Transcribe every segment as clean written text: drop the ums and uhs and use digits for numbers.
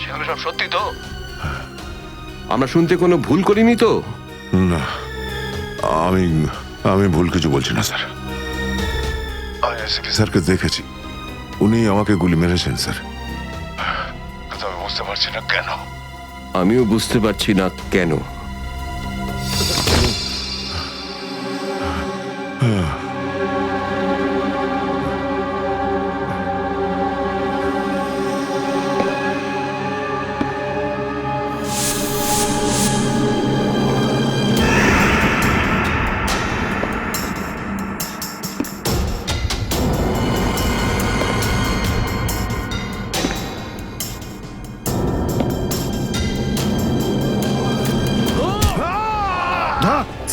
সেগুলো সব সত্যি তো? আমরা শুনতে কোনো ভুল করিনি তো? না, আমি আমি ভুল কিছু বলছি না স্যার। আমি এসপি স্যারকে দেখেছি, উনি আমাকে গুলি মেরেছেন স্যার। কিন্তু আমি বুঝতে পারছি না কেন। আমিও বুঝতে পারছি না কেন।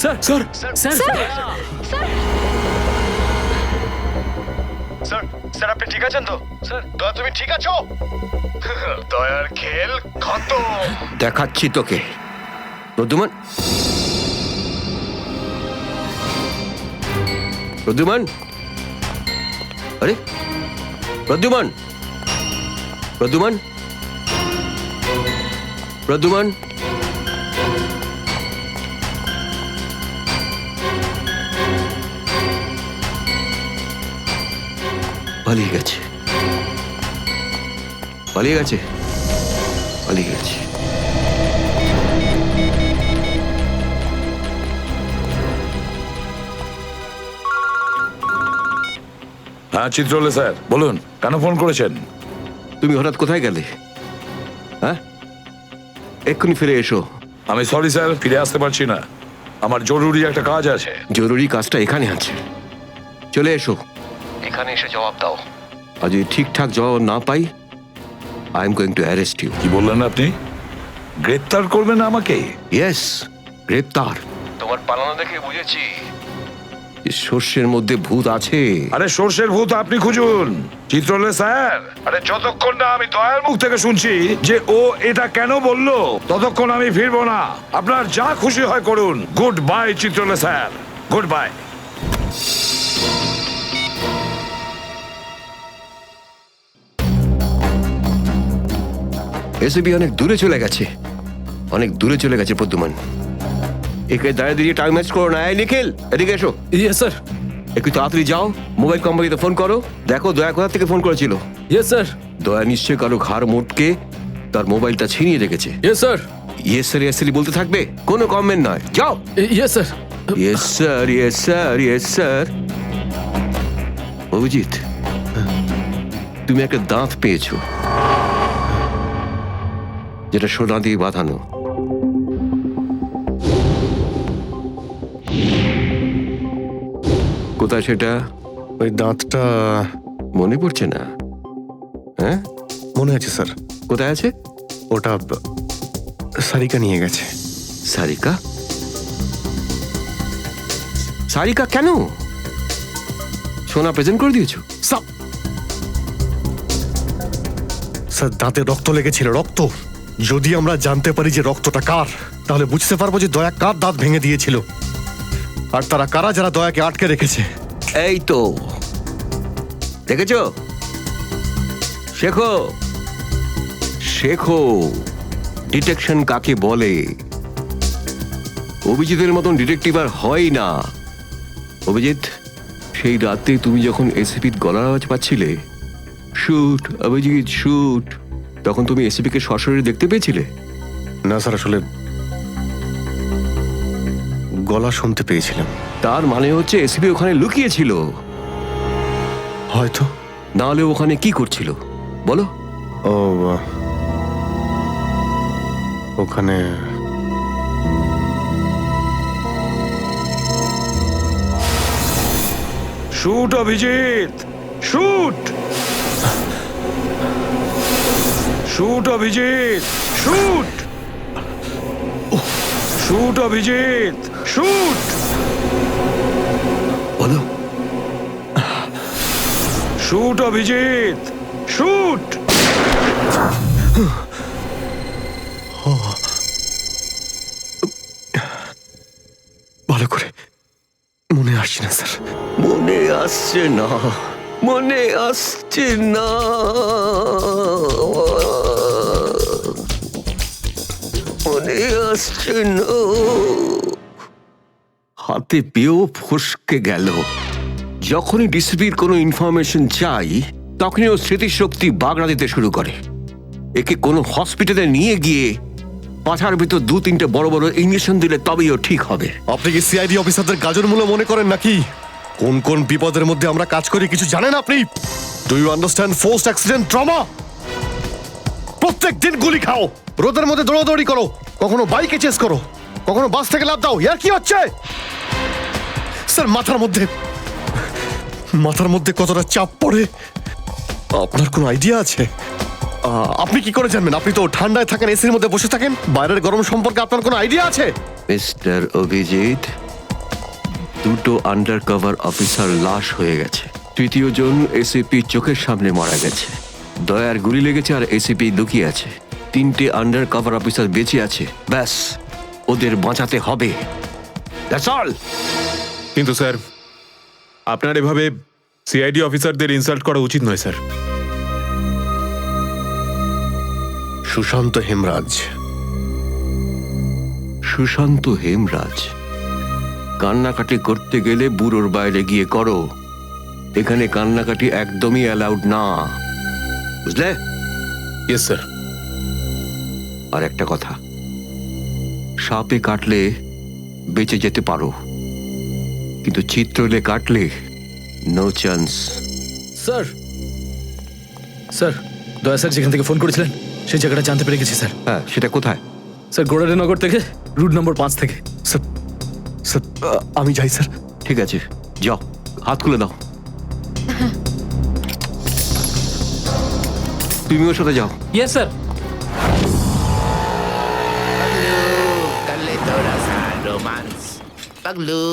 Sir sir sir sir sir আপনি ঠিক আছেন তো? স্যার দয়া, তুমি ঠিক আছো? দয়ার খেল খতম। দেখাচ্ছি তোকে প্রদ্যুমান। প্রদ্যুমান, আরে প্রদ্যুমান, প্রদ্যুমান, প্রদ্যুমান। পালিয়ে গেছে, পালিয়ে গেছে, পালিয়ে গেছে। হ্যাঁ চিত্রলে স্যার বলুন, কেন ফোন করেছেন? তুমি হঠাৎ কোথায় গেলে? হ্যাঁ, এক্ষুনি ফিরে এসো। আমি সরি স্যার, ফিরে আসতে পারছি না, আমার জরুরি একটা কাজ আছে। জরুরি কাজটা এখানে আছে, চলে এসো। এখানে এসে জবাব দাও, আর যদি ঠিকঠাক জবাব না পাই, I am going to arrest you. কি বললেন আপনি? গ্রেপ্তার করবেন আমাকে? ইয়েস, গ্রেপ্তার। তোমার পালানো দেখে বুঝেছি সর্ষের মধ্যে ভূত আছে। আরে সর্ষের ভূত আপনি খুঁজুন চিত্রলে স্যার। আরে যতক্ষণ না আমি দয়ার মুখ থেকে শুনছি যে ও এটা কেন বললো, ততক্ষণ আমি ফিরবো না। আপনার যা খুশি হয় করুন। Good bye Chitrole sir, good bye. এসবি অনেক দূরে চলে গেছে, অনেক দূরে চলে গেছে প্রদ্যুমান। একে দাঁড়িয়ে দিয়ে টাইম ওয়েস্ট করো না। এই নিখিল, এদিকে এসো। Yes sir. একটু তাড়াতাড়ি যাও, মোবাইল কোম্পানিতে ফোন করো, দেখো দয়া কোথা থেকে ফোন করেছিল। Yes sir. দয়া নিশ্চয় কারো ঘাড় মোটকে তার মোবাইলটা ছিনিয়ে রেখেছে। Yes sir. Yes sir, yes sir বলতে থাকবে, কোনো কমেন্ট নয়। যাও। Yes sir. Yes sir, yes sir, yes sir. Abhijit, তুমি একটা দাঁত পেয়েছো, যেটা সোনা দিয়ে বাঁধানো। কোথায় সেটা? ওই দাঁতটা মনে পড়ছে না? হ্যাঁ, মনে আছে স্যার। কোথায় আছে? ওটা সারিকা নিয়ে গেছে। সারিকা? সারিকা কেন? সোনা প্রেজেন্ট করে দিয়েছো? স্যার দাঁতে রক্ত লেগেছিল, রক্ত। যদি আমরা জানতে পারি যে রক্তটা কার, তাহলে বুঝতে পারবো যে দয়া কার দাঁত ভেঙে দিয়েছিল, আর তারা কারা যারা দয়াকে আটকে রেখেছে। এই তো দেখেছো, শেখো, শেখো ডিটেকশন কাকে বলে। অভিজিতের মতন ডিটেকটিভ আর হয় না। অভিজিৎ, সেই রাতে তুমি যখন এসিপির গলার আওয়াজ পাচ্ছিলে, শুট অভিজিৎ শুট, তখন তুমি এসিপিকে সরাসরি দেখতে পেয়েছিলে? না স্যার, আসলে গলা শুনতে পেয়েছিলাম। তার মানে হচ্ছে এসিপি ওখানে লুকিয়েছিল। হয়তো। না হলে ওখানে কি করছিল বলো? ও ওখানে shoot Abhijit, shoot, shoot Abhijit, shoot, shoot Abhijit, shoot. বলো। Shoot Abhijit, shoot. ভালো করে মনে আসছে না স্যার। মনে আসছে না, মনে আসছে না। কাছে আসছে না। হাতে পেয়েও ফসকে গেল। যখনই ডিসিপির কোনো ইনফরমেশন চাই তখনই ও স্মৃতিশক্তি বাগড়া দিতে শুরু করে। একে কোনো হসপিটালে নিয়ে গিয়ে পাছার ভিতর 2-3টে বড় বড় ইঞ্জেকশন দিলে তবেই ও ঠিক হবে। আপনি কি সিআইডি অফিসারদের গাজর মূল্য মনে করেন নাকি? কোন কোন বিপদের মধ্যে আমরা কাজ করি কিছু জানেন আপনি? Do you understand forced accident trauma? প্রত্যেক দিন গুলি খাও, রোদের মধ্যে দৌড়াদৌড়ি করো, কখনো বাইকে চেস করো, কখনো বাস থেকে লাফ দাও। ইয়ার কি হচ্ছে স্যার? মাথার মধ্যে কতটা চাপ পড়ে আপনার কোনো আইডিয়া আছে? আপনি কি করে জানবেন? আপনি তো ঠান্ডায় থাকেন, এসির মধ্যে বসে থাকেন, বাইরের গরম সম্পর্কে আপনার কোনো আইডিয়া আছে? মিস্টার অভিজিৎ, 2টো আন্ডার কভার অফিসার লাশ হয়ে গেছে। 3য় জন এসিপি চোখের সামনে মারা গেছে। দয়ার গুলি লেগেছে আর এসিপি লুকিয়ে আছে। 3টে আন্ডার কভার অফিসার বেঁচে আছে। ব্যাস, ওদের বাঁচাতে হবে। That's all. কিন্তু স্যার, আপনার এভাবে সিআইডি অফিসারদের ইনসাল্ট করা উচিত নয় স্যার। সুশান্ত হেমরাজ। সুশান্ত হেমরাজ? কান্নাকাটি করতে গেলে বুড়োর বাইরে গিয়ে করো। এখানে কান্নাকাটি একদমই অ্যালাউড না, বুঝলে? Yes sir. আর একটা কথা, সাপে কাটলে বেঁচে যেতে পারো, কিন্তু চিত্রলে কাটলে নো চান্স। স্যার, স্যার, দয়া স্যার যেখান থেকে ফোন করেছিলেন সেই জায়গাটা জানতে পেরে গেছি স্যার। হ্যাঁ, সেটা কোথায়? স্যার, গোড়ারেনগর থেকে রুট নম্বর 5 থেকে। স্যার, স্যার, আমি যাই স্যার। ঠিক আছে, যাও, হাত খুলে দাও। তুমি ওর সাথে যাও। Yes sir. Paglu,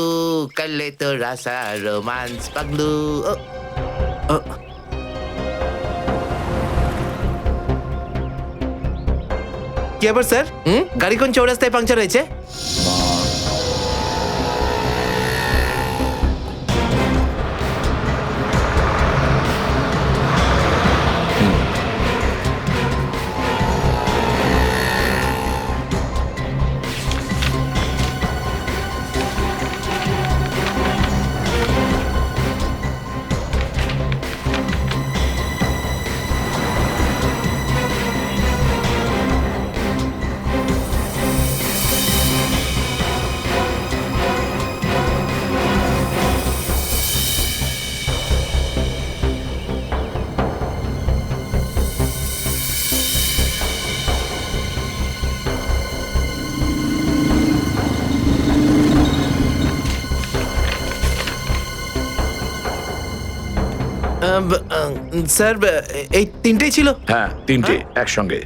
kalito rasa romance. Paglu. কি ব্যাপার স্যার? গাড়ি কোন চৌরাস্তায় পাংচার হয়েছে? স্যার, এই তিনটেই ছিল? হ্যাঁ, 3টে একসঙ্গে।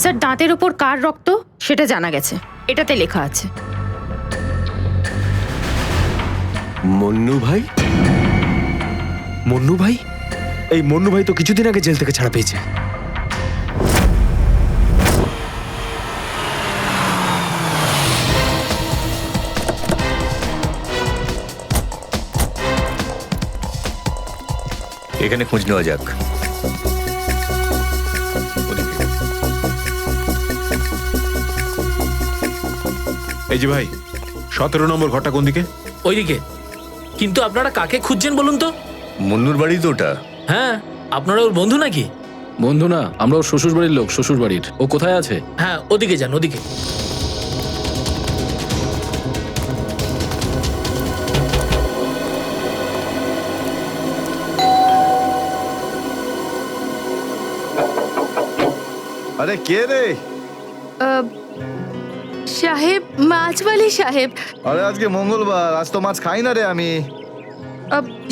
স্যার, দাঁতের ওপর কার রক্ত সেটা জানা গেছে, এটাতে লেখা আছে। মন্নু ভাই? মন্নু ভাই? এই মন্নু ভাই তো কিছুদিন আগে জেল থেকে ছাড়া পেয়েছে। এখানে খোঁজ নেওয়া যাক। এই যে ভাই, 17 নম্বর ঘরটা কোন দিকে? ওইদিকে। কিন্তু আপনারা কাকে খুঁজছেন বলুন তো? মুন্নুর বাড়ি তো ওটা। হ্যাঁ, আপনারা ওর বন্ধু নাকি? বন্ধু না, আমরা ওর শ্বশুর বাড়ির লোক। শ্বশুর বাড়ির। ও কোথায় আছে? হ্যাঁ, ওদিকে যান, ওদিকে। আরে কে রে? সাহেব, মাছওয়ালি সাহেব। আরে আজকে মঙ্গলবার, আজ তো মাছ খাই না রে আমি।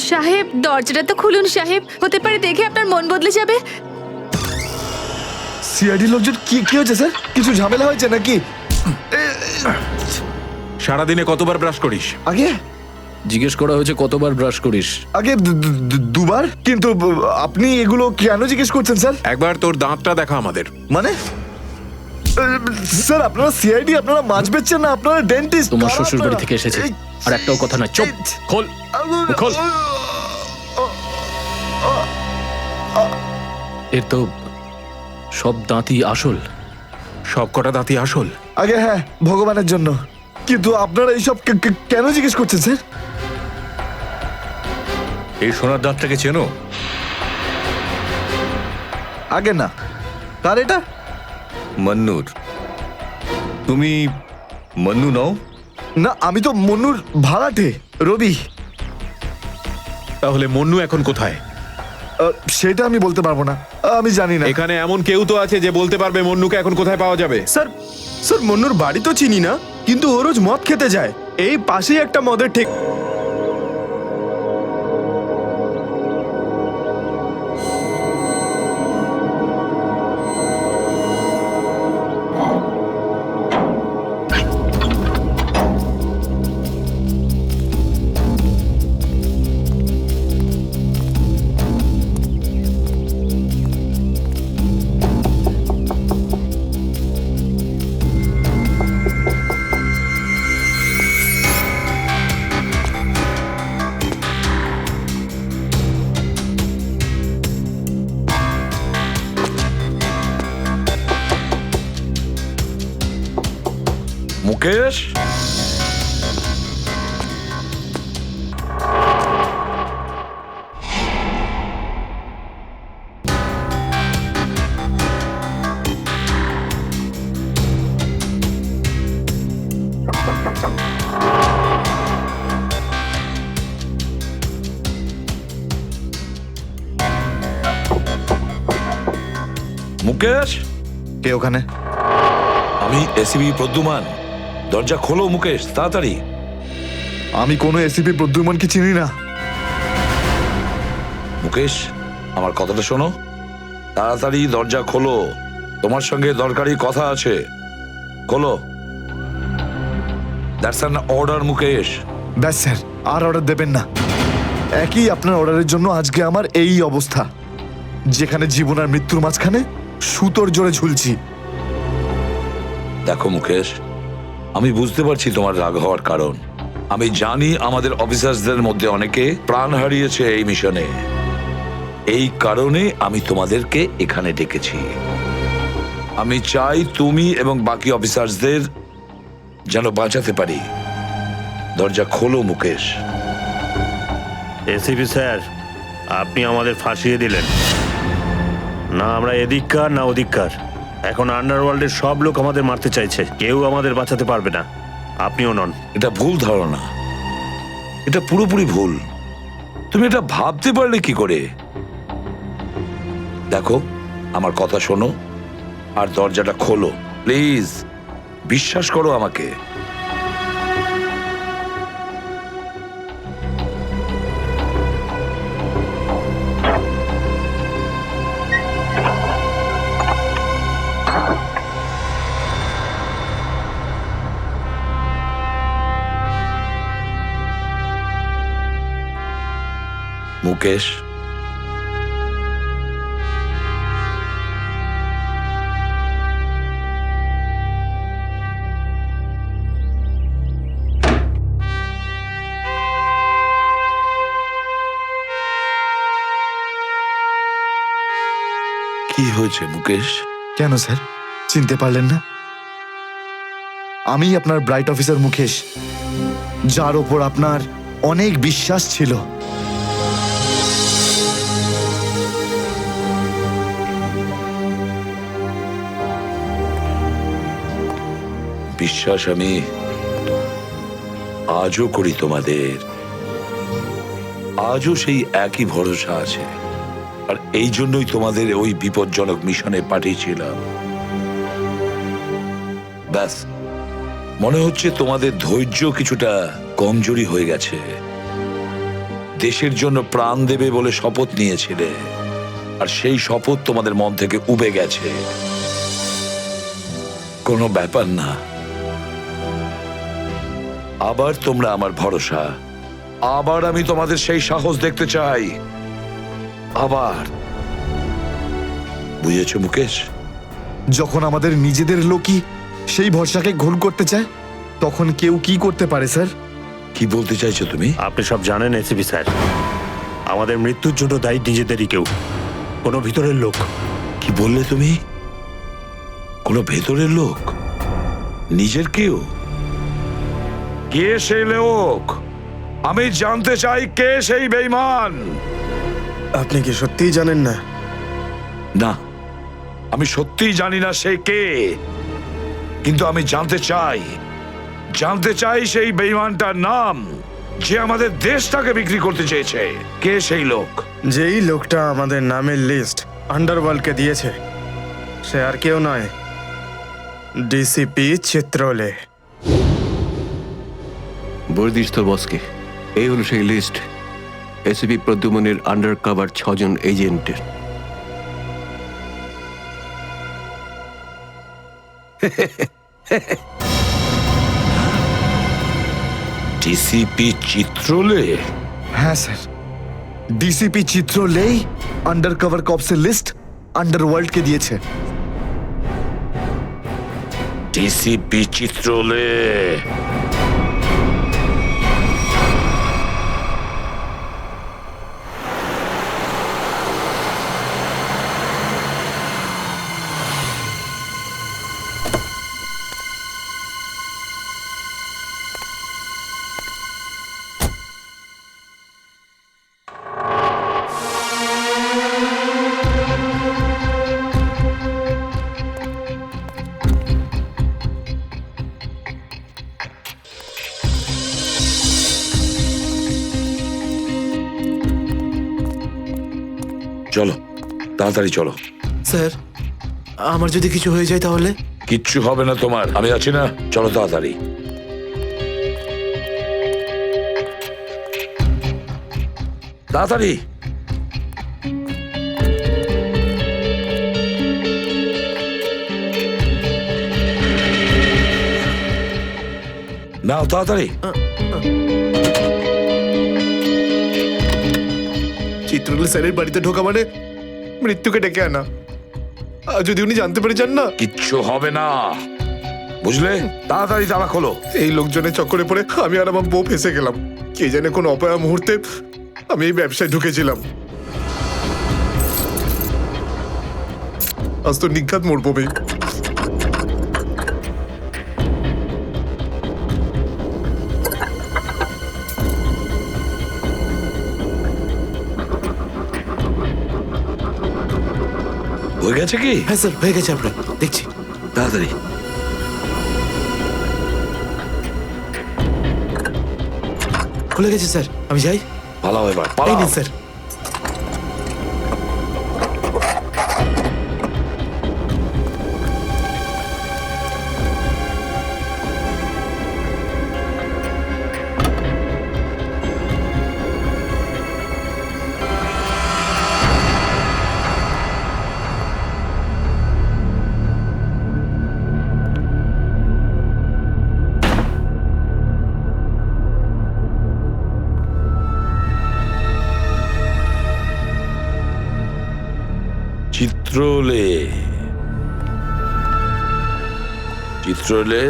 সাহেব, দরজাটা তো খুলুন সাহেব, হতে পারে দেখে আপনার মন বদলে যাবে। সিআইডি লোকজন কি হয়েছে স্যার? কিছু ঝামেলা হয়েছে নাকি? সারাদিনে কতবার ব্রাশ করিস? আগে জিজ্ঞেস করা হয়েছে কতবার ব্রাশ করিস। আগে দুবার, কিন্তু আপনি এগুলো কেন জিজ্ঞেস করছেন স্যার? একবার তোর দাঁতটা দেখা আমাদের। মানে স্যার আপনারা সিআইডি, আপনারা মাছ বেচছেন না, আপনারা ডেন্টিস্ট। তোমার শ্বশুর বাড়ি থেকে এসেছে, আর একটাও কথা নয়। চুপ, খোল খোল। এর তো সব দাঁতই আসল। সব কটা দাঁতই আসল। আগে হ্যাঁ, ভগবানের জন্য, কিন্তু আপনারা এইসব কেন জিজ্ঞেস করছেন স্যার? এই সোনার দাঁতটাকে চেনো? আগে না। কার এটা? মন্নুর। তুমি মন্নু নও? না, আমি তো মন্নুর ভাড়াটে, রবি। তাহলে মন্নু এখন কোথায়? সেটা আমি বলতে পারবো না, আমি জানি না। এখানে এমন কেউ তো আছে যে বলতে পারবে মন্নুকে এখন কোথায় পাওয়া যাবে? স্যার মন্নুর বাড়ি তো চিনি না, কিন্তু ও রোজ মদ খেতে যায়, এই পাশেই একটা মদের ঠিক। মুকেশ, মুকেশ, কে ওখানে? আমি এসিবি প্রদ্যুমান। দরজা খোলো মুকেশ, তাড়াতাড়ি। আমি কোনো এসিপি প্রদ্যুমনকে চিনি না। মুকেশ, আমার কথাটা শোনো, তাড়াতাড়ি দরজা খোলো, তোমার সঙ্গে দরকারি কথা আছে। খোলো। That's an order Mukesh. ব্যাস স্যার, আর অর্ডার দেবেন না। একই আপনার অর্ডারের জন্য আজকে আমার এই অবস্থা, যেখানে জীবন আর মৃত্যুর মাঝখানে সুতোর জোরে ঝুলছি। দেখো মুকেশ, আমি বুঝতে পারছি তোমার রাগ হওয়ার কারণ। আমি জানি আমাদের অফিসারদের মধ্যে অনেকে প্রাণ হারিয়েছে এই মিশনে। এই কারণে আমি তোমাদেরকে এখানে ডেকেছি। আমি চাই তুমি এবং বাকি অফিসারদের যেন বাঁচাতে পারি। দরজা খোলো মুকেশ। এসিপি স্যার, আপনি আমাদের ফাঁসিয়ে দিলেন। না আমরা এদিককার না ওদিককার, এখন আন্ডারওয়ার্ল্ডের সব লোক আমাদের মারতে চাইছে, কেউ আমাদের বাঁচাতে পারবে না, আপনিও নন। এটা ভুল ধারণা, এটা পুরোপুরি ভুল। তুমি এটা ভাবতে পারলে কি করে? দেখো, আমার কথা শোনো আর দরজাটা খোলো প্লিজ, বিশ্বাস করো আমাকে। মুকেশ, কি হয়েছে মুকেশ? কেন স্যার, চিনতে পারলেন না? আমি আপনার ব্রাইট অফিসার মুকেশ, যার ওপর আপনার অনেক বিশ্বাস ছিল। বিশ্বাস আমি আজও করি তোমাদের, আজও সেই একই ভরসা আছে। আর এই জন্যই তোমাদের ওই বিপজ্জনক মিশনে পাঠিয়েছিলাম। ব্যাস, মনে হচ্ছে তোমাদের ধৈর্য কিছুটা কমজোরি হয়ে গেছে। দেশের জন্য প্রাণ দেবে বলে শপথ নিয়েছিলে, আর সেই শপথ তোমাদের মন থেকে উবে গেছে। কোনো ব্যাপার না, আবার তোমরা আমার ভরসা আবার আমি তোমাদের সেই সাহস দেখতে চাই। আবার বুঝেছো মুকেশ? যখন আমাদের নিজেদের লোকই সেই ভরসাকে ঘোল করতে চায় তখন কেউ কি করতে পারে স্যার? কি বলতে চাইছো তুমি? আপনি সব জানেন এসিপি স্যার, আমাদের মৃত্যুর জন্য দায়ী নিজেদেরই কেউ, কোনো ভিতরের লোক। কি বললে তুমি? কোনো ভেতরের লোক? নিজের কেউ? কে সেই লোক? আমি জানতে চাই কে সেই বেঈমান। আপনি কি সত্যিই জানেন না? না, আমি সত্যিই জানি না সে কে, কিন্তু আমি জানতে চাই সেই বেঈমানটার নাম, যে আমাদের দেশটাকে বিক্রি করতে চেয়েছে। কে সেই লোক? যেই লোকটা আমাদের নামের লিস্ট আন্ডারওয়ার্ল্ডকে দিয়েছে সে আর কেউ নয়, ডিসিপি চিত্রলে। বলে দিস তোর বসকে, এই হলো সেই লিস্ট এসিপি প্রদ্যুমনের আন্ডার কভার 6 জন এজেন্টের। ডিসিপি চিত্রলে? হ্যাঁ স্যার, ডিসিপি চিত্রলেই আন্ডার কভার কপসের লিস্ট আন্ডারওয়ার্ল্ডকে দিয়েছে। ডিসিপি চিত্রলে? চলো, তাড়াতাড়ি চলো। স্যার, আমার যদি কিছু হয়ে যায় তাহলে? কিচ্ছু হবে না তোমার, আমি আছি না। চলো তাড়াতাড়ি। তাড়াতাড়ি। নাও তাড়াতাড়ি। চিত্রলে স্যারের বাড়িতে ঢোকা মানে মৃত্যুকে ডেকে আনা। আর যদি উনি জানতে পেরে যান না? কিচ্ছু হবে না, বুঝলে? তাড়াতাড়ি তালা খোলো। এই লোকজনের চক্করে পড়ে আমি আর আমার বউ ফেসে গেলাম। কে জানে কোন অপয়া মুহূর্তে আমি এই ব্যবসায় ঢুকেছিলাম। আজ তো নিঘাত মরবো ভাই। হয়ে গেছে কি? হ্যাঁ স্যার, হয়ে গেছে, আমরা দেখছি। তাড়াতাড়ি। খুলে গেছে স্যার, আমি যাই। পালাও এবার, এই পালাও। নিন স্যার। চিত্রলে, চিত্রলে।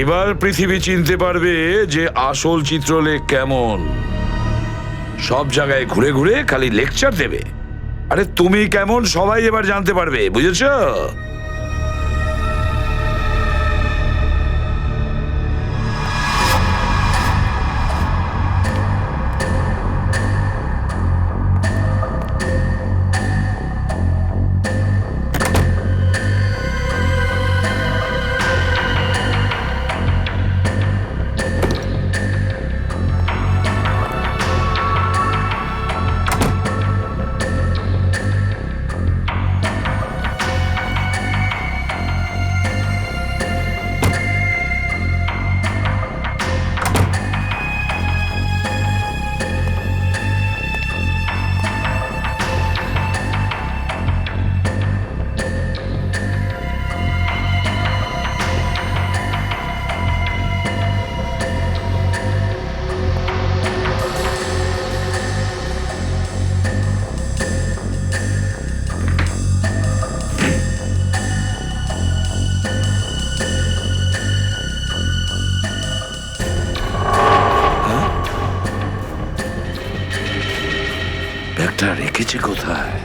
এবার পৃথিবী চিনতে পারবে যে আসল চিত্রলে কেমন। সব জায়গায় ঘুরে ঘুরে খালি লেকচার দেবে। আরে তুমি কেমন সবাই এবার জানতে পারবে, বুঝেছো? রেখেছি কোথায়?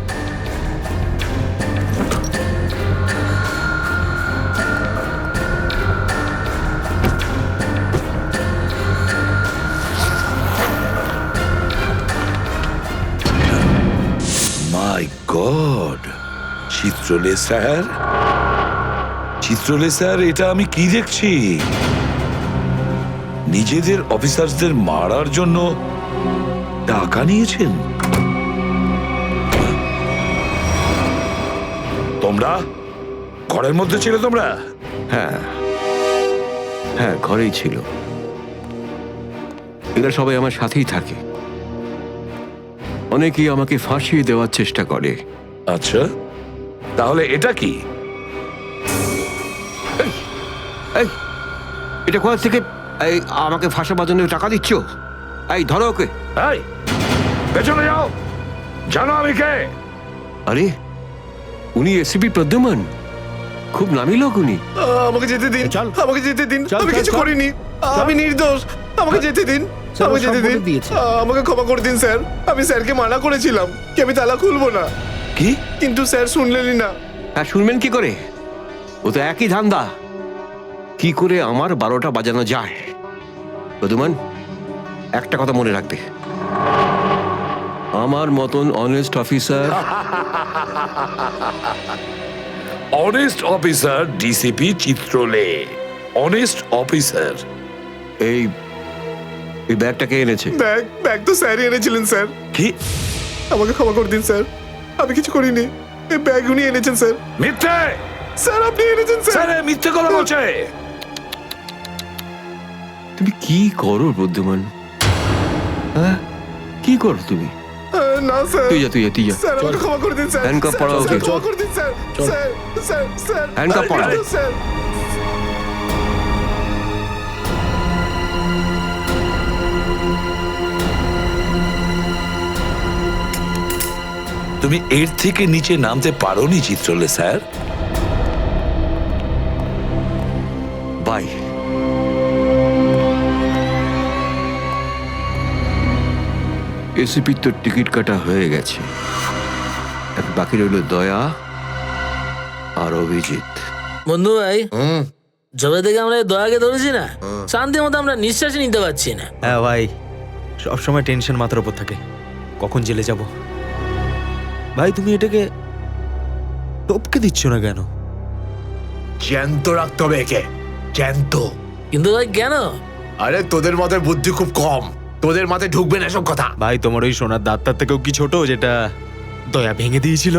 মাই গড, চিত্রলে স্যার, চিত্রলে স্যার, এটা আমি কি দেখছি? নিজেদের অফিসারদের মারার জন্য টাকা নিয়েছেন তোমরা? ঘরের মধ্যে ছিল তোমরা? হ্যাঁ হ্যাঁ, ঘরেই ছিল। এরা সবাই আমার সাথেই থাকে। অনেকেই আমাকে ফাঁসিয়ে দেওয়ার চেষ্টা করে। আচ্ছা, তাহলে এটা কি? এই, এটা কোথা থেকে এই আমাকে ফাঁসাবার জন্য টাকা দিচ্ছ? এই ধরো ওকে। এই, পেছনে যাও, জানো আমি কে? আরে, উনি এসিপি প্রদ্যুমান, খুব নামি লোক উনি। আমাকে যেতে দিন, আমাকে যেতে দিন, আমি কিছু করিনি, আমি নির্দোষ, আমাকে যেতে দিন, আমাকে যেতে দিন, আমাকে ক্ষমা করে দিন স্যার। আমি স্যারকে মানা করেছিলাম কি আমি তালা খুলবো না, কি? কিন্তু স্যার শুনলেনই না। হ্যাঁ, শুনবেন কি করে? ও তো একই ধান্দা, কি করে আমার 12টা বাজানো যায়। প্রদ্যুমান, একটা কথা মনে রাখবে, আমার মতন honest officer, honest officer DCP Chitrole, honest officer. এই ব্যাগটাকে এনেছে। ব্যাগ তো স্যারই এনেছিলেন স্যার। কি? আমাকে ক্ষমা করে দিন স্যার, আমি কিছু করিনি, এই ব্যাগ উনি এনেছেন স্যার। মিথ্যে স্যার, আপনি এনেছেন স্যার। স্যার, মিথ্যে কথা বলছে। তুমি কি করো প্রদ্যুমান? হ্যাঁ, কি করো তুমি? না স্যার, তুই যা, তুই যা, তুই যা। স্যার আমাকে ক্ষমা করে দিন স্যার। হ্যান্ডকাফ পরাও ওকে। স্যার, ক্ষমা করে দিন sir. Sir, sir, sir, handcuff পরাও। স্যার। তুমি এর থেকে নিচে নামতে পারোনি চিত্রলে স্যার। বাই। এসিপির তো টিকিট কাটা হয়ে গেছে, এখন বাকি রইল দয়া আর অভিজিৎ। বন্ধু ভাই, যবে থেকে আমরা এই দয়াকে ধরেছি না, শান্তি মতো আমরা নিঃশ্বাসই নিতে পারছি না। হ্যাঁ ভাই, সবসময় টেনশন মাথার উপর থাকে, কখন জেলে যাব। ভাই তুমি এটাকে টপকে দিচ্ছ না কেন? জ্যান্ত রাখতে হবে একে, জ্যান্ত। কিন্তু ভাই কেন? আরে তোদের মাথায় বুদ্ধি খুব কম, তোদের মাথায় ঢুকবে না এসব কথা। ভাই তোমার ওই সোনার দাঁতটার থেকেও কি ছোট যেটা দয়া ভেঙে দিয়েছিল?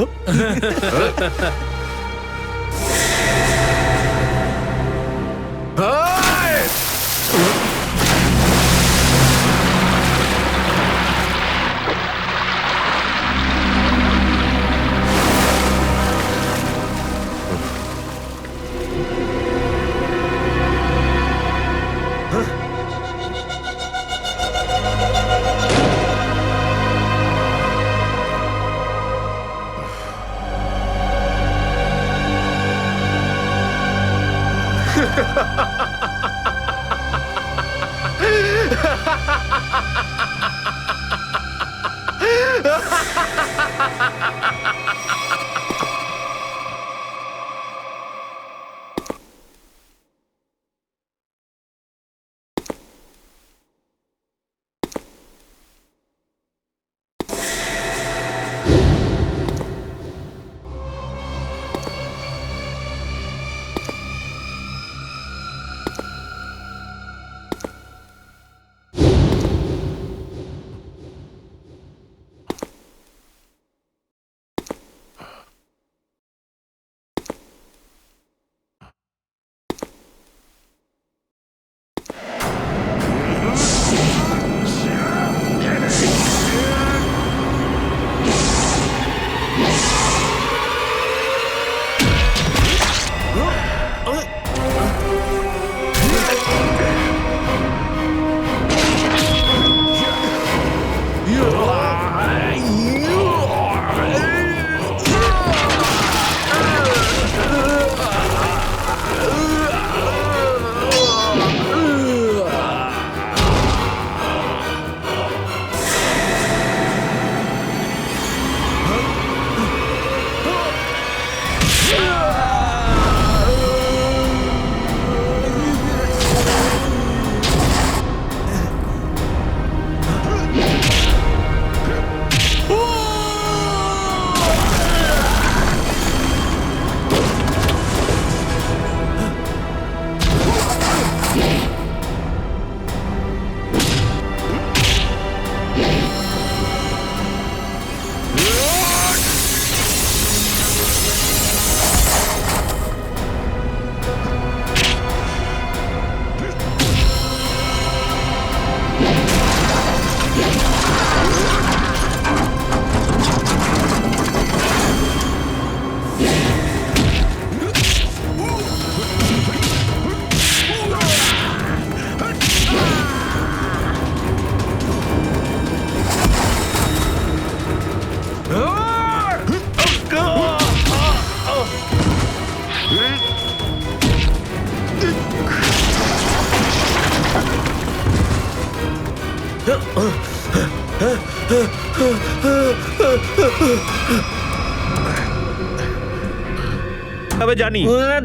তবে জানি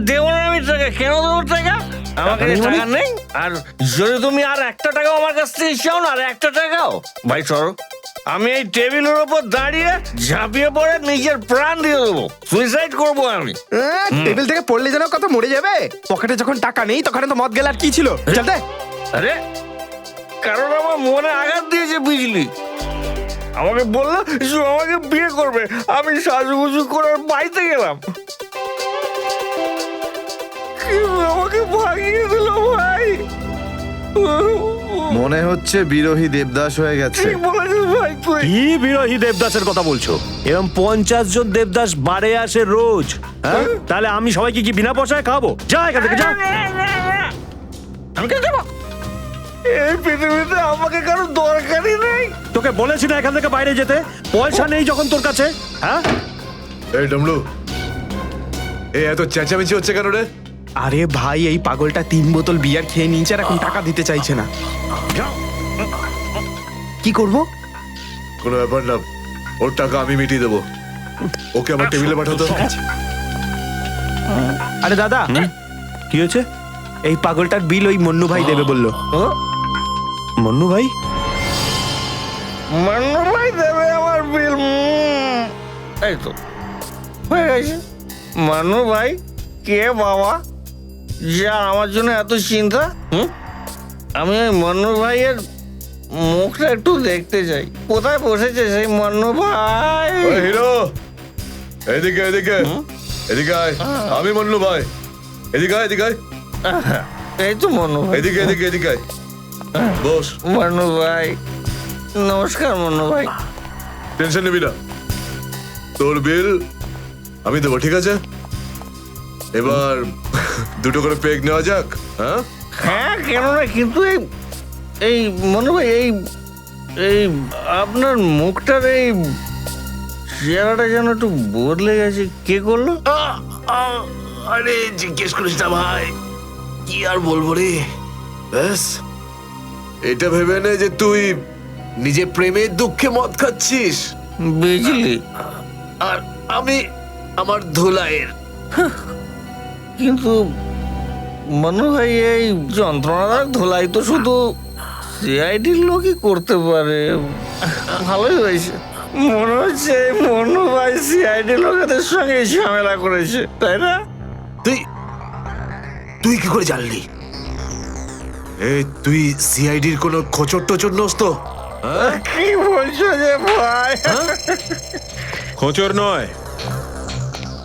দেবো না আমি টাকা, কেন দেবো টাকা? আমার কাছে টাকা নেই। আর যদি তুমি আর একটা টাকাও আমার কাছ থেকে চাও না, আর একটা টাকাও, ভাই সরো, আমি এই টেবিলের উপর দাঁড়িয়ে ঝাঁপিয়ে পড়ে নিজের প্রাণ দিয়ে দেবো, সুইসাইড করবো আমি। টেবিল থেকে পড়লে যেন কত মরে যাবে। পকেটে যখন টাকা নেই তখন তো মদ গেলে আর কি ছিল, চলতে। আরে কারণ আমার মনে আঘাত দিয়েছে বিজলি। আমাকে বললো যে আমাকে বিয়ে করবে, আমি সাজুগুজু করে ওর বাড়িতে গেলাম, কিন্তু আমাকে ভাগিয়ে দিল ভাই। মনে হচ্ছে বিরোহী দেবদাস হয়ে গেছে। ঠিক বলেছিস ভাই তুই। কি বিরোহী দেবদাসের কথা বলছো? এরকম 50 জন দেবদাস বাড়ে আসে রোজ, হ্যাঁ? তাহলে আমি সবাইকে কি বিনা পয়সায় খাবো? যা এখান থেকে যা। আমি কে দেবো? এই পৃথিবীতে আমাকে কারো দরকারই নেই। তোকে বলেছি না এখান থেকে বাইরে যেতে? পয়সা নেই যখন তোর কাছে, হ্যাঁ? এই ডমলু, এই এত চেঁচামেচি হচ্ছে কেন রে? আরে ভাই, এই পাগলটা 3 বোতল বিয়ার খেয়ে নিয়েছে আর এখন টাকা দিতে চাইছে না। কি করব? কোনো ব্যাপার না, ওর টাকা আমি মিটিয়ে দেবো। ওকে আমার টেবিলে পাঠাতো। আরে দাদা, কি হয়েছে? এই পাগলটার বিল ওই মন্নু ভাই দেবে বললো। মন্নু ভাই? মান্নু ভাই দেবে আমার বিল। এই তো হয়ে গেছে। মান্নু ভাই কে বাবা, যা আমার জন্য এত চিন্তা? আমি ওই মান্নু ভাইয়ের মুখটা একটু দেখতে চাই। কোথায় বসেছে সেই মান্নু ভাই? হিরো, এদিকে এদিকে এদিকে আয়। আমি মন্নু ভাই, এদিকে আয়, এদিকে আয়। এই তো মান্নু ভাই। এদিকে এদিকে এদিকে আয়, বস। মান্নু ভাই নমস্কার। মান্নু ভাই টেনশন নিবি না, তোর বিল আমি দেবো, ঠিক আছে? এবার দুটো করে পেগ নেওয়া যাক। হ্যাঁ হ্যাঁ, কেন না, কিন্তু এই এই মনে ভাই, এই এই আপনার মুখটার এই চেহারাটা যেন একটু বদলে গেছে। কে করলো? আরে জিজ্ঞেস করিস না ভাই, কি আর বলবো রে। ব্যাস, এটা ভেবে নে যে তুই নিজে প্রেমের দুঃখে মদ খাচ্ছিস, বিজলি। আর আমি আমার ধুলাইয়ের। কিন্তু মনে হয় এই যন্ত্রণাদায়ক ধোলাই তো শুধু সিআইডির লোকই করতে পারে। ভালোই হয়েছে, মনে হচ্ছে মনু ভাই সিআইডি লোকেদের সঙ্গে ঝামেলা করেছে, তাই না? তুই তুই কি করে জানলি? এই তুই সিআইডির কোনো খোঁচর টোচর নোস তো? কি বলছো যে ভাই? খোঁচর নয়,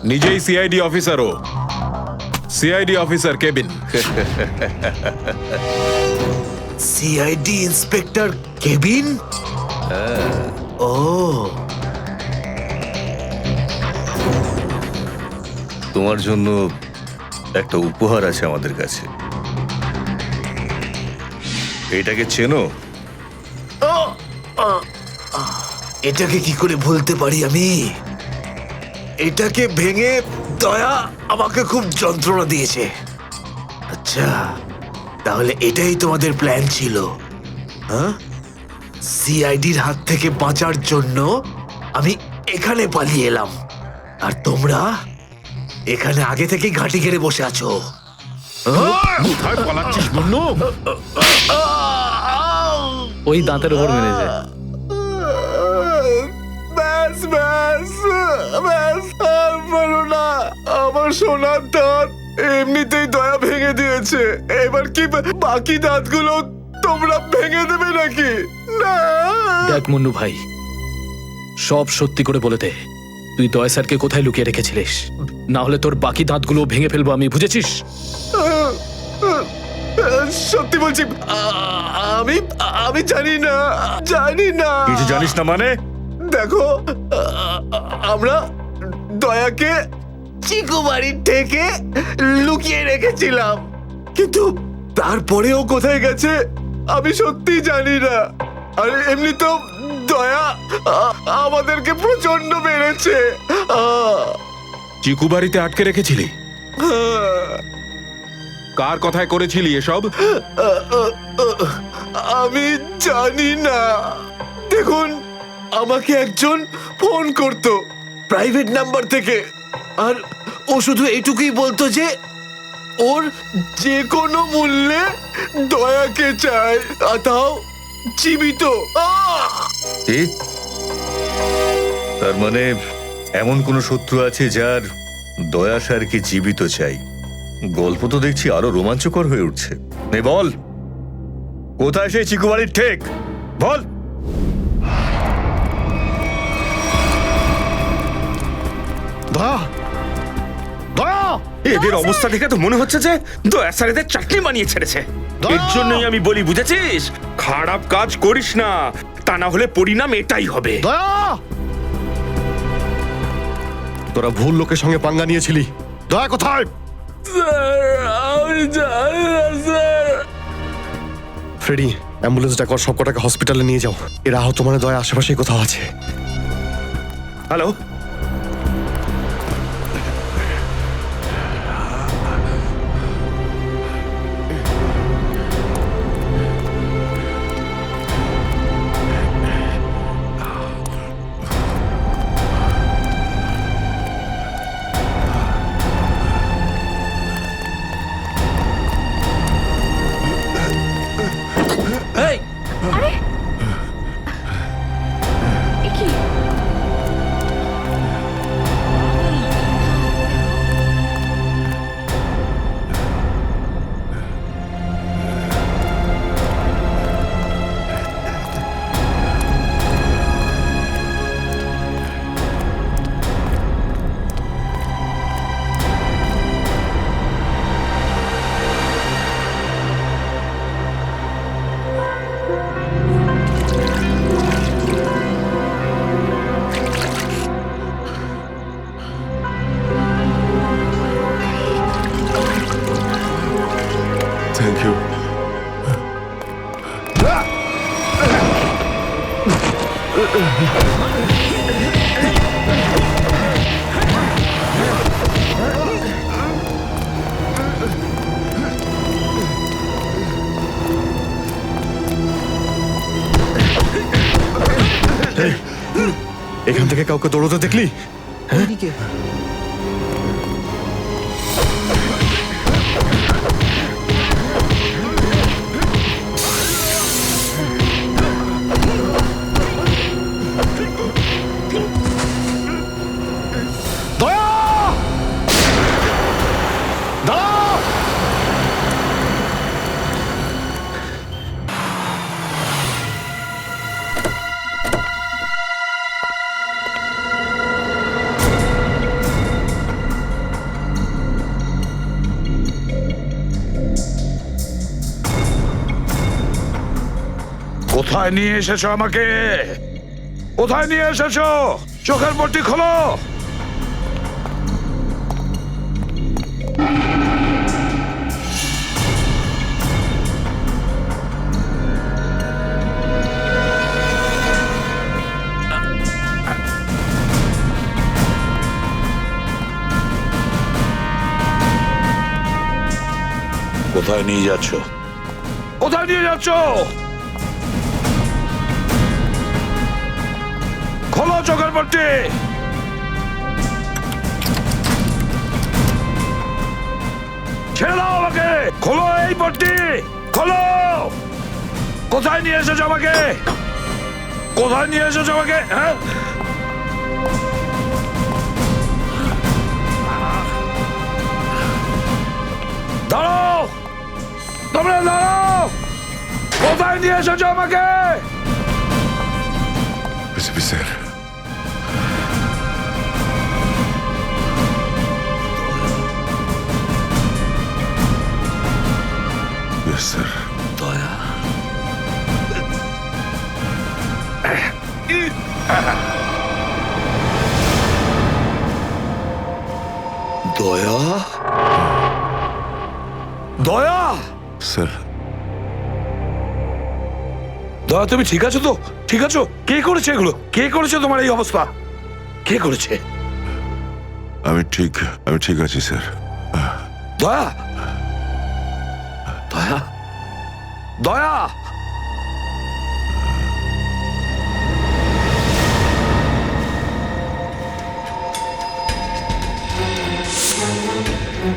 নিজেই সিআইডি অফিসার। ও CID officer cabin. CID inspector cabin? ও, তোমার জন্য একটা উপহার আছে আমাদের কাছে। এটাকে চেনো? এটাকে কি করে ভুলতে পারি আমি? এটাকে ভেঙে দয়া আমাকে খুব যন্ত্রণা দিয়েছে। আচ্ছা, তাহলে এটাই তোমাদের প্ল্যান ছিল, হ্যাঁ? সিআইডির হাত থেকে বাঁচার জন্য আমি এখানে পালিয়ে এলাম, আর তোমরা এখানে আগে থেকে ঘাঁটি ঘেরে বসে আছো। কোথায় পালাচ্ছিস বন্নু? ওই দাঁতের উপর মেরেছে। ব্যাস ব্যাস ব্যাস, আর পারো না। আমার সোনার দাঁত এমনিতেই দয়া ভেঙে দিয়েছে, এবার কি বাকি দাঁতগুলো তোমরা ভেঙে দেবে নাকি? না। দেখ মুন্নু ভাই, সব সত্যি করে বলে দে, তুই দয়া স্যারকে কোথায় লুকিয়ে রেখেছিলিস? না হলে তোর বাকি দাঁতগুলো ভেঙে ফেলবো আমি, বুঝেছিস? সত্যি বলছি, আমি আমি জানি না, জানি না। কিছু জানিস না মানে? দেখো, আমরা দয়াকে চিকু বাড়ির থেকে লুকিয়ে রেখেছিলাম, কিন্তু তারপরেও কোথায় গেছে আমি সত্যি জানি না। আর এমনি তো দয়া আমাদেরকে প্রচন্ড মেরেছে। চিকু বাড়িতে আটকে রেখেছিলি? কার কথায় করেছিলি এসব? আমি জানি না। দেখুন, আমাকে একজন ফোন করত প্রাইভেট নাম্বার থেকে, আর ও শুধু এইটুকুই বলতো যে ওর যে কোনো মূল্যে দয়াকে চায়, আর তাও জীবিত। ঠিক, তার মানে এমন কোন শত্রু আছে যার দয়া স্যারকে জীবিত চাই। গল্প তো দেখছি আরো রোমাঞ্চকর হয়ে উঠছে। নে বল, কোথায় সেই চিকু বাড়ির ঠেক, বল। দয়া, দয়া, এদের অবস্থা দেখে তো মনে হচ্ছে যে দয়া স্যার এদের চাটনি বানিয়ে ছেড়েছে। এর জন্যই আমি বলি, বুঝেছিস, খারাপ কাজ করিস না, তা না হলে পরিণাম এটাই হবে। দয়া, তোরা ভুল লোকের সঙ্গে পাঙ্গা নিয়েছিলি। দয়া কোথায়? ফ্রেডি, অ্যাম্বুলেন্স ডাকো, সব কটাকে হসপিটালে নিয়ে যাও। এরা আহত মানে দয়া আশেপাশে কোথাও আছে। Hello, thank you. এখান থেকে কাউকে দৌড়তে দেখলি? কোথায় নিয়ে এসেছো আমাকে? কোথায় নিয়ে এসেছো? চোখের পট্টি খোলো। কোথায় নিয়ে যাচ্ছ? কোথায় নিয়ে যাচ্ছ? খোলো চোখের পট্টি। ছেড়ে দাও আমাকে। খোলো এই পট্টি, খোলো। কোথায় নিয়ে এসেছো আমাকে? কোথায় নিয়ে এসেছো আমাকে? হ্যাঁ, দাঁড়াও, তোমরা দাঁড়াও। কোথায় নিয়ে এসেছো আমাকে? SP sir, yes sir. দয়া, দয়া, দয়া, স্যার, দয়া, তুমি ঠিক আছো তো? ঠিক আছো? কে করেছে এগুলো? কে করেছে তোমার এই অবস্থা? কে করেছে? আমি ঠিক আছি স্যার। দয়া, দয়া, দয়া, তো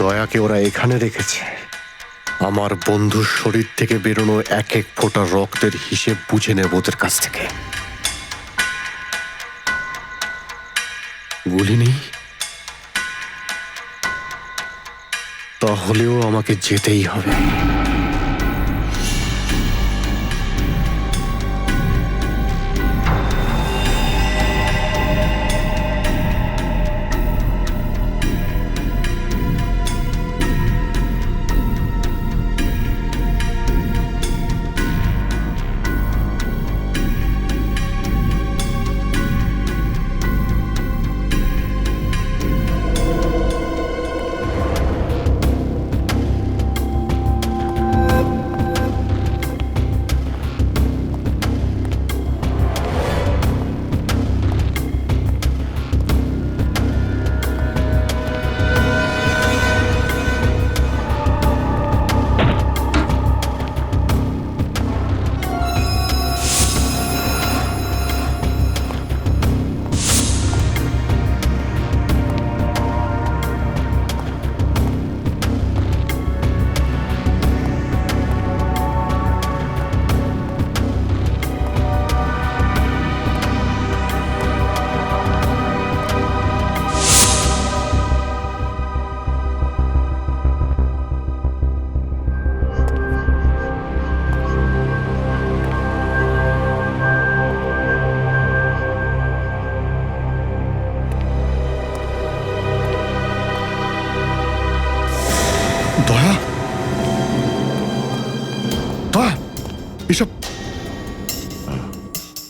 দয়াকে ওরা এখানে রেখেছে আমার বন্ধুর শরীর থেকে বেরোনো এক এক ফোঁটা রক্তের হিসেব বুঝে নেব ওদের কাছ থেকে। গুলি নেই, তাহলেও আমাকে যেতেই হবে। দয়া, দয়া, এসব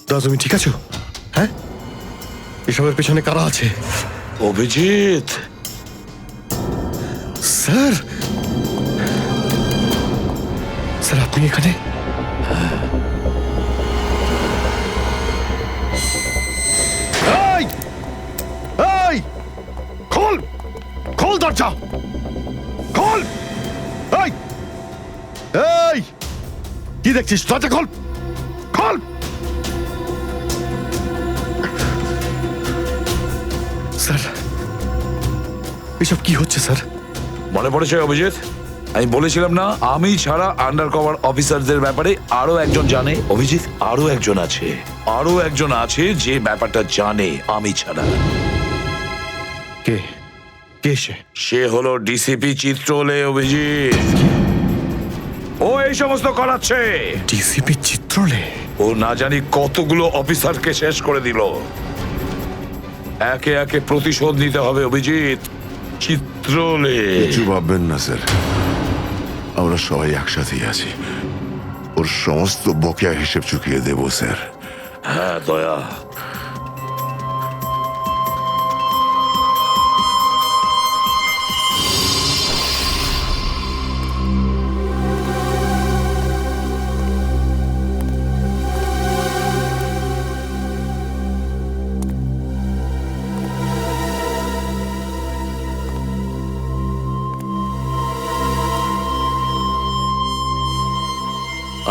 দয়া, তুমি ঠিক আছো? হ্যাঁ, এসবের পেছনে কারা আছে? অভিজিৎ, স্যার, স্যার আপনি এখানে? এই, এই, খোল, খোল দরজা, খোল! এই, এই, কি দেখছিস? দরজা খোল, খোল! স্যার, এসব কি হচ্ছে স্যার? মনে পড়েছে অভিজিৎ? আমি বলেছিলাম না, আমি ছাড়া আন্ডার কভার অফিসারদের ব্যাপারে আরো একজন জানে। অভিজিৎ, আরো একজন আছে, আরো একজন আছে যে ব্যাপারটা জানে আমি ছাড়া। কে? কে সে? সে হলো ডিসিপি চিত্রলে। অভিজিৎ, ও এই সমস্ত করাচ্ছে। ডিসিপি চিত্রলে? ও না জানি কতগুলো অফিসারকে শেষ করে দিল। একে একে প্রতিশোধ নিতে হবে অভিজিৎ। চিত্রলে, কিছু ভাববেন না স্যার, আমরা সবাই একসাথেই আছি। ওর সমস্ত বকেয়া হিসেব চুকিয়ে দেব স্যার। হ্যাঁ দয়া,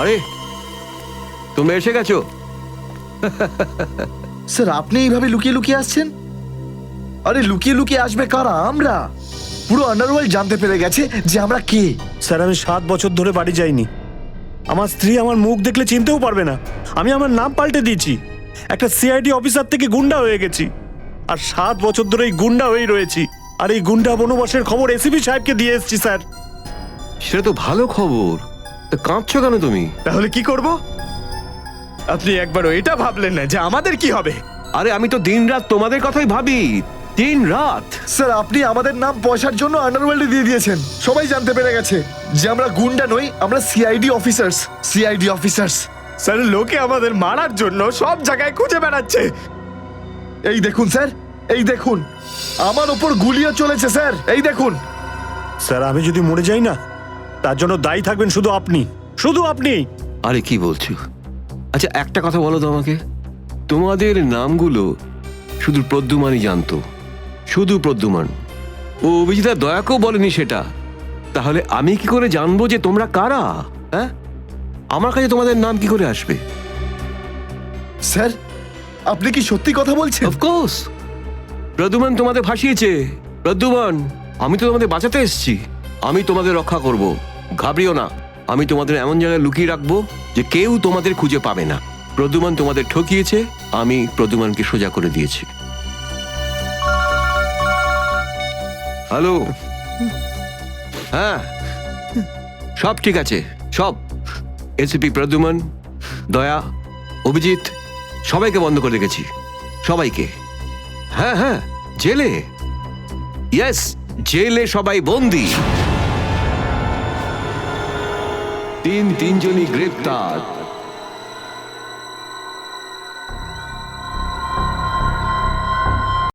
আরে তোমরা এসে গেছো? স্যার আপনি এইভাবে লুকিয়ে লুকিয়ে আসছেন? আরে লুকিয়ে লুকিয়ে আসবে কারা? আমরা পুরো আন্ডারওয়ার্ল্ড জানতে পেরে গেছে যে আমরা কে। স্যার, আমি 7 বছর ধরে বাড়ি যাইনি। আমার স্ত্রী আমার মুখ দেখলে চিনতেও পারবে না। আমি আমার নাম পাল্টে দিয়েছি, একটা সিআইডি অফিসার থেকে গুন্ডা হয়ে গেছি। আর 7 বছর ধরে এই গুন্ডা হয়েই রয়েছি। আর এই গুন্ডা বনবাসের খবর এসিপি সাহেবকে দিয়ে এসেছি স্যার। সেটা তো ভালো খবর, তা কাঁদছো কেন তুমি? তাহলে কি করব? আপনি একবারও এটা ভাবলেন না যে আমাদের কি হবে? আরে আমি তো দিনরাত তোমাদের কথাই ভাবি, দিনরাত। স্যার আপনি আমাদের নাম পয়সার জন্য আন্ডারওয়ার্ল্ডে দিয়ে দিয়েছেন। সবাই জানতে পেরে গেছে যে আমরা গুন্ডা নই, আমরা CID officers. CID officers. Sir লোকে আমাদের মারার জন্য সব জায়গায় খুঁজে বেড়াচ্ছে। এই দেখুন স্যার, এই দেখুন, আমার ওপর গুলিও চলেছে স্যার, এই দেখুন। স্যার, আমি যদি মরে যাই না, তার জন্য দায়ী থাকবেন শুধু আপনি, শুধু আপনি। আরে কি বলছো? আচ্ছা একটা কথা বলো তো আমাকে, তোমাদের নামগুলো শুধু প্রদ্যুমানই জানতো, শুধু প্রদ্যুমান। ও অভিজিৎ আর দয়াকেও বলেনি সেটা। তাহলে আমি কি করে জানবো যে তোমরা কারা? হ্যাঁ, আমার কাছে তোমাদের নাম কি করে আসবে? স্যার আপনি কি সত্যি কথা বলছেন? অফকোর্স, প্রদ্যুমান তোমাদের ভাসিয়েছে। প্রদ্যুমান, আমি তো তোমাদের বাঁচাতে এসেছি, আমি তোমাদের রক্ষা করব, ঘাবড়িও না। আমি তোমাদের এমন জায়গায় লুকিয়ে রাখবো যে কেউ তোমাদের খুঁজে পাবে না। প্রদ্যুমান তোমাদের ঠকিয়েছে, আমি প্রদ্যুমানকে সোজা করে দিয়েছি। হ্যালো, হ্যাঁ সব ঠিক আছে, সব। এসিপি প্রদ্যুমান, দয়া, অভিজিৎ সবাইকে বন্ধ করে রেখেছি, সবাইকে। হ্যাঁ হ্যাঁ, জেলে, ইয়েস জেলে সবাই বন্দি। তিনজনই গ্রেপ্তার।